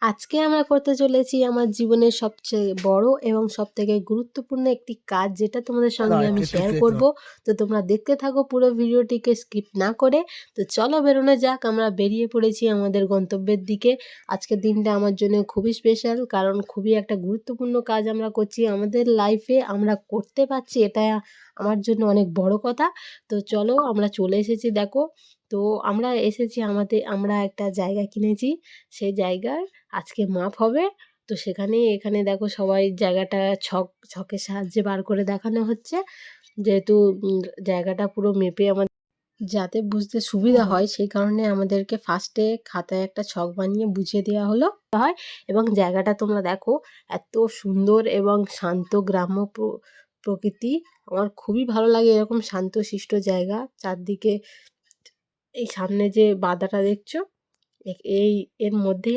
আজকে আমরা করতে চলেছি আমার জীবনের সবচেয়ে বড় এবং সবথেকে গুরুত্বপূর্ণ একটি কাজ, যেটা তোমাদের সঙ্গে আমি শেয়ার করব। তো তোমরা দেখতে থাকো পুরো ভিডিওটিকে স্কিপ না করে। তো চলো বেরোনো যাক, আমরা বেরিয়ে পড়েছি আমাদের গন্তব্যের দিকে। আজকের দিনটা আমার জন্য খুবই স্পেশাল, কারণ খুবই একটা গুরুত্বপূর্ণ কাজ আমরা করছি আমাদের লাইফে। আমরা করতে পারছি, এটা আমার জন্য অনেক বড় কথা। তো চলো আমরা চলে এসেছি, দেখো। তো আমরা এসেছি, আমরা একটা জায়গা কিনেছি, সেই জায়গার আজকে মাপ হবে। তো এখানে দেখো সবাই জায়গাটা ছকের সাহায্যে বার করে দেখানো হচ্ছে, যেহেতু জায়গাটা পুরো মেপে আমার যাতে বুঝতে সুবিধা হয়, সেই কারণে আমাদেরকে ফার্স্টে খাতায় একটা ছক বানিয়ে বুঝিয়ে দেওয়া হলো হয়। এবং জায়গাটা তোমরা দেখো, এত সুন্দর এবং শান্ত গ্রাম্য প্রকৃতি। আমার খুবই ভালো লাগে এরকম শান্তশিষ্ট জায়গা। চারদিকে এই সামনে যে বাদাটা দেখছো, এর মধ্যেই